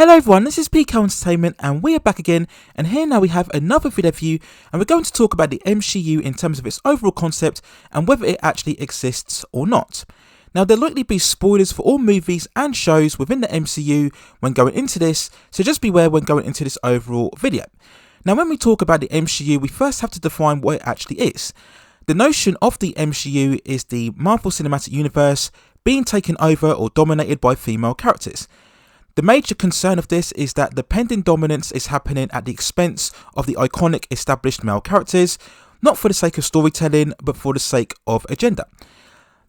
Hello everyone, this is PK Entertainment and we are back again, and here now we have another video for you, and we're going to talk about the MCU in terms of its overall concept and whether it actually exists or not. Now there'll likely be spoilers for all movies and shows within the MCU when going into this, so just beware when going into this overall video. Now when we talk about the MCU, we first have to define what it actually is. The notion of the MCU is the Marvel Cinematic Universe being taken over or dominated by female characters. The major concern of this is that the pending dominance is happening at the expense of the iconic established male characters, not for the sake of storytelling, but for the sake of agenda.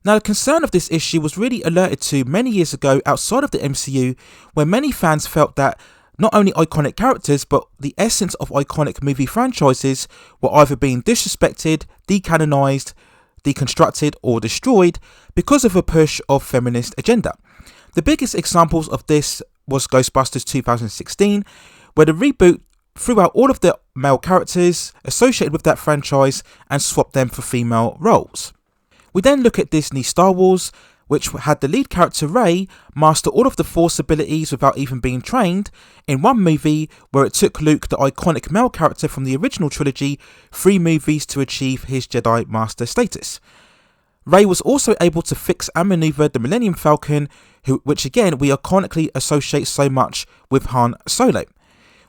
Now, the concern of this issue was really alerted to many years ago outside of the MCU, where many fans felt that not only iconic characters, but the essence of iconic movie franchises were either being disrespected, decanonized, deconstructed, or destroyed because of a push of feminist agenda. The biggest examples of this was Ghostbusters 2016, where the reboot threw out all of the male characters associated with that franchise and swapped them for female roles. We then look at Disney's Star Wars, which had the lead character Rey master all of the Force abilities without even being trained in one movie, where it took Luke, the iconic male character from the original trilogy, 3 movies to achieve his Jedi Master status. Rey was also able to fix and maneuver the Millennium Falcon, which again we iconically associate so much with Han Solo.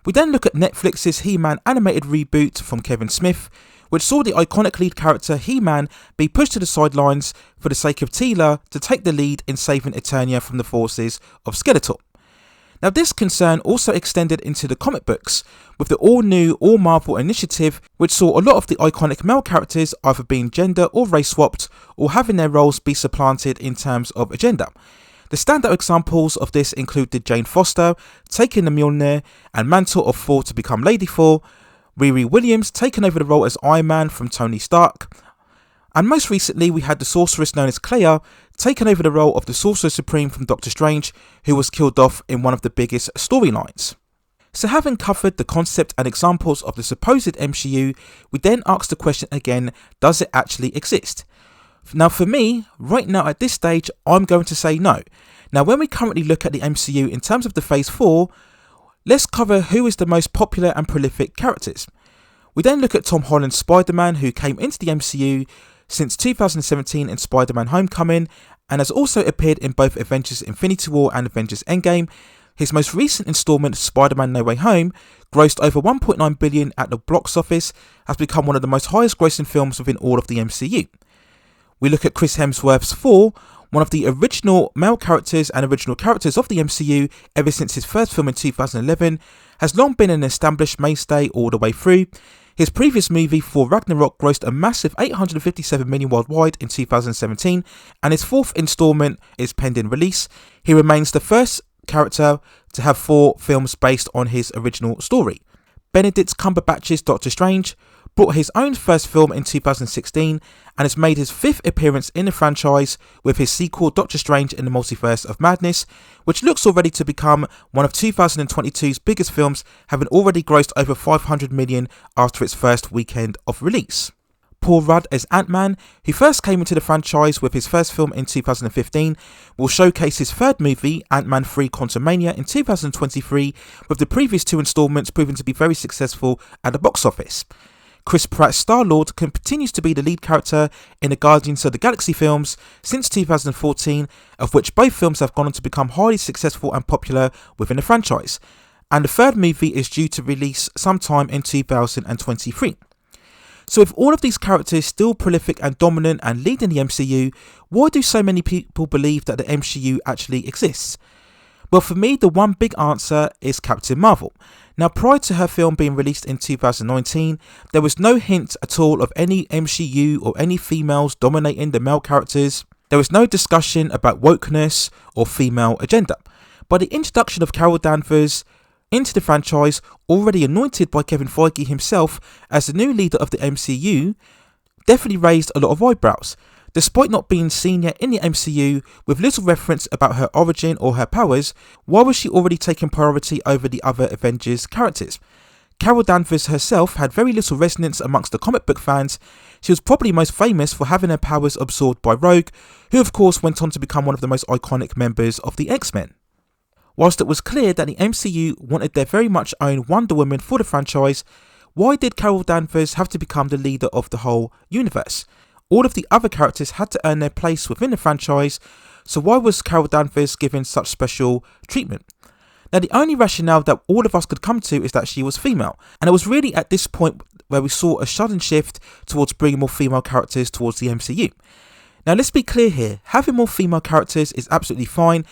We then look at Netflix's He-Man animated reboot from Kevin Smith, which saw the iconic lead character He-Man be pushed to the sidelines for the sake of Teela to take the lead in saving Eternia from the forces of Skeletor. Now this concern also extended into the comic books, with the all-new All-Marvel initiative, which saw a lot of the iconic male characters either being gender or race swapped, or having their roles be supplanted in terms of agenda. The standout examples of this included Jane Foster taking the Mjolnir and mantle of Thor to become Lady Thor, Riri Williams taking over the role as Iron Man from Tony Stark, and most recently we had the sorceress known as Clea taking over the role of the Sorcerer Supreme from Doctor Strange, who was killed off in one of the biggest storylines. So having covered the concept and examples of the supposed MCU, we then ask the question again, does it actually exist? Now for me, right now at this stage, I'm going to say no. Now when we currently look at the MCU in terms of the Phase 4, let's cover who is the most popular and prolific characters. We then look at Tom Holland's Spider-Man, who came into the MCU since 2017 in Spider-Man Homecoming, and has also appeared in both Avengers Infinity War and Avengers Endgame. His most recent installment, Spider-Man No Way Home, grossed over $1.9 billion at the box office, has become one of the most highest grossing films within all of the MCU. We look at Chris Hemsworth's Thor, one of the original male characters and original characters of the MCU ever since his first film in 2011, has long been an established mainstay all the way through. His previous movie, Thor Ragnarok, grossed a massive $857 million worldwide in 2017, and his 4th installment is pending release. He remains the first character to have 4 films based on his original story. Benedict Cumberbatch's Doctor Strange brought his own first film in 2016 and has made his 5th appearance in the franchise with his sequel Doctor Strange in the Multiverse of Madness, which looks already to become one of 2022's biggest films, having already grossed over $500 million after its first weekend of release. Paul Rudd as Ant-Man, who first came into the franchise with his first film in 2015, will showcase his 3rd movie, Ant-Man 3 Quantumania, in 2023, with the previous 2 installments proving to be very successful at the box office. Chris Pratt's Star-Lord continues to be the lead character in the Guardians of the Galaxy films since 2014, of which both films have gone on to become highly successful and popular within the franchise, and the 3rd movie is due to release sometime in 2023. So with all of these characters still prolific and dominant and leading the MCU, why do so many people believe that the MCU actually exists? Well, for me, the one big answer is Captain Marvel. Now, prior to her film being released in 2019, there was no hint at all of any MCU or any females dominating the male characters. There was no discussion about wokeness or female agenda. By the introduction of Carol Danvers into the franchise, already anointed by Kevin Feige himself as the new leader of the MCU, definitely raised a lot of eyebrows. Despite not being seen yet in the MCU, with little reference about her origin or her powers, why was she already taking priority over the other Avengers characters? Carol Danvers herself had very little resonance amongst the comic book fans. She was probably most famous for having her powers absorbed by Rogue, who of course went on to become one of the most iconic members of the X-Men. Whilst it was clear that the MCU wanted their very much own Wonder Woman for the franchise, why did Carol Danvers have to become the leader of the whole universe? All of the other characters had to earn their place within the franchise, so why was Carol Danvers given such special treatment? Now, the only rationale that all of us could come to is that she was female, and it was really at this point where we saw a sudden shift towards bringing more female characters towards the MCU. Now, let's be clear here, having more female characters is absolutely fine,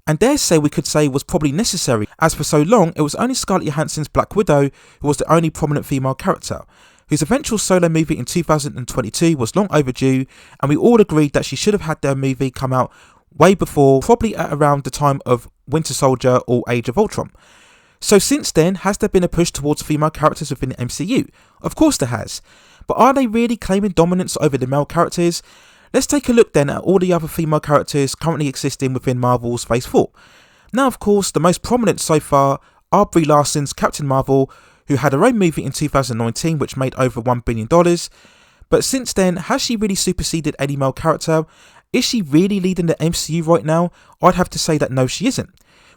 and dare say we could say was probably necessary, as for so long it was only Scarlett Johansson's Black Widow who was the only prominent female character, whose eventual solo movie in 2022 was long overdue, and we all agreed that she should have had their movie come out way before, probably at around the time of Winter Soldier or Age of Ultron. So since then, has there been a push towards female characters within the MCU? Of course there has, but are they really claiming dominance over the male characters? Let's take a look then at all the other female characters currently existing within Marvel's Phase 4. Now, of course, the most prominent so far are Brie Larson's Captain Marvel, who had her own movie in 2019 which made over $1 billion. But since then, has she really superseded any male character? Is she really leading the MCU right now? I'd have to say that no, she isn't.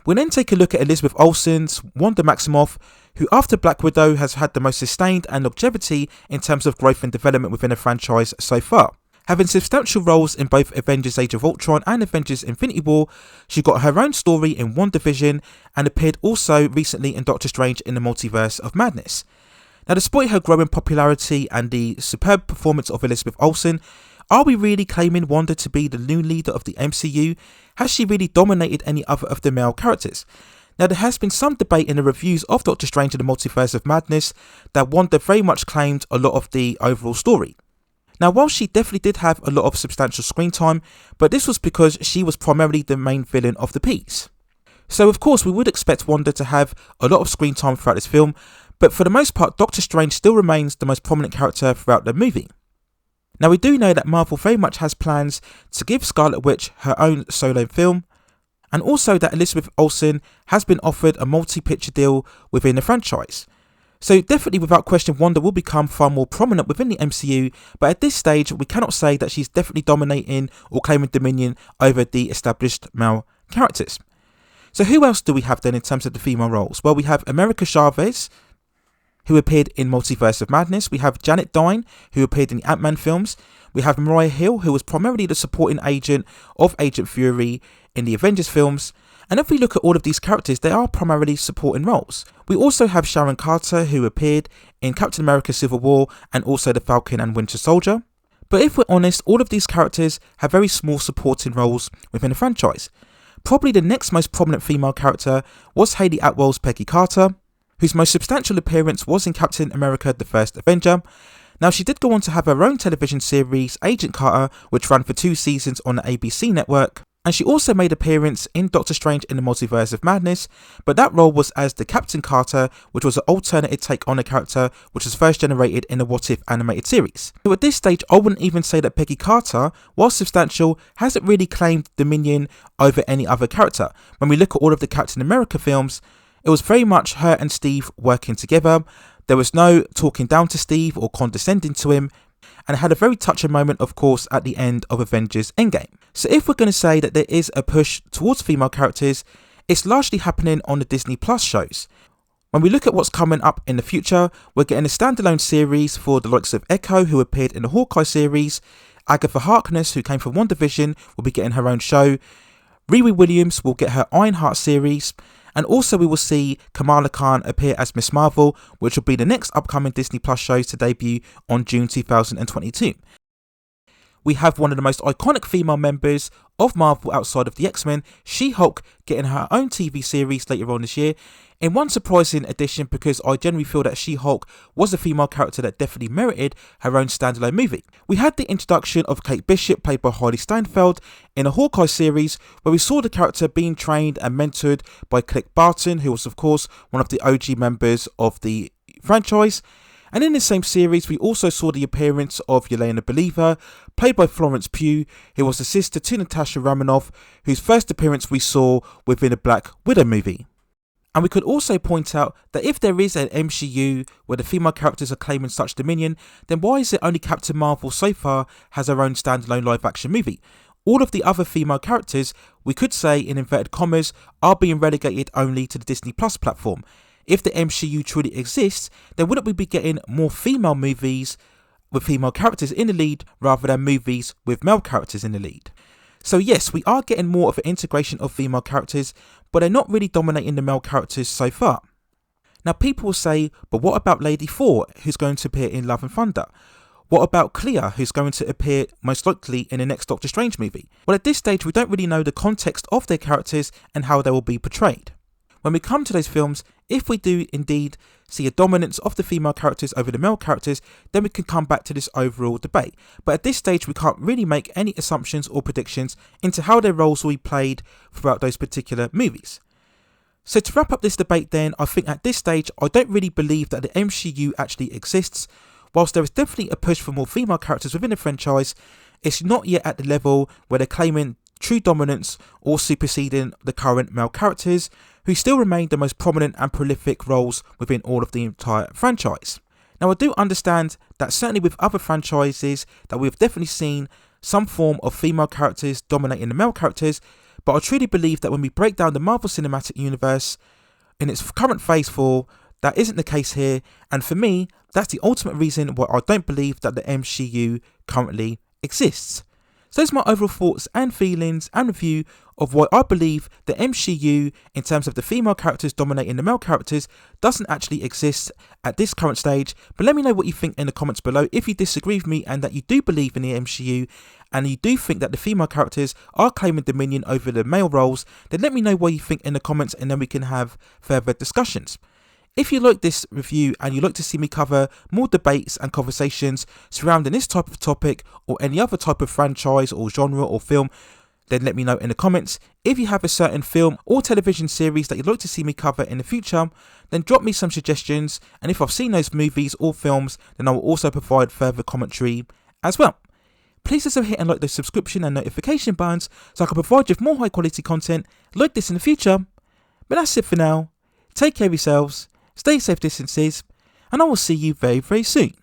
We'll then take a look at Elizabeth Olsen's Wanda Maximoff, who after Black Widow has had the most sustained and longevity in terms of growth and development within a franchise so far. Having substantial roles in both Avengers Age of Ultron and Avengers Infinity War, she got her own story in WandaVision and appeared also recently in Doctor Strange in the Multiverse of Madness. Now, despite her growing popularity and the superb performance of Elizabeth Olsen, are we really claiming Wanda to be the new leader of the MCU? Has she really dominated any other of the male characters? Now, there has been some debate in the reviews of Doctor Strange in the Multiverse of Madness that Wanda very much claimed a lot of the overall story. Now, while she definitely did have a lot of substantial screen time, but this was because she was primarily the main villain of the piece. So of course we would expect Wanda to have a lot of screen time throughout this film, but for the most part Doctor Strange still remains the most prominent character throughout the movie. Now, we do know that Marvel very much has plans to give Scarlet Witch her own solo film, and also that Elizabeth Olsen has been offered a multi-picture deal within the franchise. So definitely without question Wanda will become far more prominent within the MCU, but at this stage we cannot say that she's definitely dominating or claiming dominion over the established male characters. So who else do we have then in terms of the female roles? Well, we have America Chavez, who appeared in Multiverse of Madness. We have Janet Dine, who appeared in the Ant-Man films. We have Mariah Hill, who was primarily the supporting agent of Agent Fury in the Avengers films. And if we look at all of these characters, they are primarily supporting roles. We also have Sharon Carter, who appeared in Captain America Civil War and also the Falcon and Winter Soldier. But if we're honest, all of these characters have very small supporting roles within the franchise. Probably the next most prominent female character was Hayley Atwell's Peggy Carter, whose most substantial appearance was in Captain America the First Avenger. Now, she did go on to have her own television series, Agent Carter, which ran for 2 seasons on the ABC network. And she also made an appearance in Doctor Strange in the Multiverse of Madness, but that role was as the Captain Carter, which was an alternative take on a character which was first generated in the What If animated series. So at this stage, I wouldn't even say that Peggy Carter, while substantial, hasn't really claimed dominion over any other character. When we look at all of the Captain America films, it was very much her and Steve working together. There was no talking down to Steve or condescending to him, and it had a very touching moment, of course, at the end of Avengers Endgame. So if we're going to say that there is a push towards female characters, it's largely happening on the Disney Plus shows. When we look at what's coming up in the future, we're getting a standalone series for the likes of Echo, who appeared in the Hawkeye series. Agatha Harkness, who came from WandaVision, will be getting her own show. Riri Williams will get her Ironheart series. And also we will see Kamala Khan appear as Miss Marvel, which will be the next upcoming Disney Plus shows to debut on June 2022. We have one of the most iconic female members of Marvel outside of the X-Men, She-Hulk, getting her own TV series later on this year, in one surprising addition because I generally feel that She-Hulk was a female character that definitely merited her own standalone movie. We had the introduction of Kate Bishop, played by Hailey Steinfeld, in a Hawkeye series where we saw the character being trained and mentored by Click Barton, who was of course one of the OG members of the franchise. And in the same series, we also saw the appearance of Yelena Believer, played by Florence Pugh, who was the sister to Natasha Romanoff, whose first appearance we saw within a Black Widow movie. And we could also point out that if there is an MCU where the female characters are claiming such dominion, then why is it only Captain Marvel so far has her own standalone live action movie? all of the other female characters, we could say in inverted commas, are being relegated only to the Disney Plus platform. If the MCU truly exists, then wouldn't we be getting more female movies with female characters in the lead rather than movies with male characters in the lead? So yes, we are getting more of an integration of female characters, but they're not really dominating the male characters so far. Now people will say, but what about Lady Thor, who's going to appear in Love and Thunder? What about Clea, who's going to appear most likely in the next Doctor Strange movie? Well, at this stage we don't really know the context of their characters and how they will be portrayed. When we come to those films, if we do indeed see a dominance of the female characters over the male characters, then we can come back to this overall debate. But at this stage we can't really make any assumptions or predictions into how their roles will be played throughout those particular movies. So to wrap up this debate then, I think at this stage I don't really believe that the MCU actually exists. Whilst there is definitely a push for more female characters within the franchise, it's not yet at the level where they're claiming true dominance or superseding the current male characters, who still remain the most prominent and prolific roles within all of the entire franchise. Now I do understand that certainly with other franchises that we've definitely seen some form of female characters dominating the male characters, but I truly believe that when we break down the Marvel Cinematic Universe in its current phase 4, that isn't the case here, and for me, that's the ultimate reason why I don't believe that the MCU currently exists. So those are my overall thoughts and feelings and review of why I believe the MCU, in terms of the female characters dominating the male characters, doesn't actually exist at this current stage. But let me know what you think in the comments below. If you disagree with me and that you do believe in the MCU and you do think that the female characters are claiming dominion over the male roles, then let me know what you think in the comments and then we can have further discussions. If you like this review and you'd like to see me cover more debates and conversations surrounding this type of topic or any other type of franchise or genre or film, then let me know in the comments. If you have a certain film or television series that you'd like to see me cover in the future, then drop me some suggestions, and if I've seen those movies or films, then I will also provide further commentary as well. Please also hit and like the subscription and notification buttons so I can provide you with more high quality content like this in the future. But that's it for now. Take care of yourselves. Stay safe distances, and I will see you very, very soon.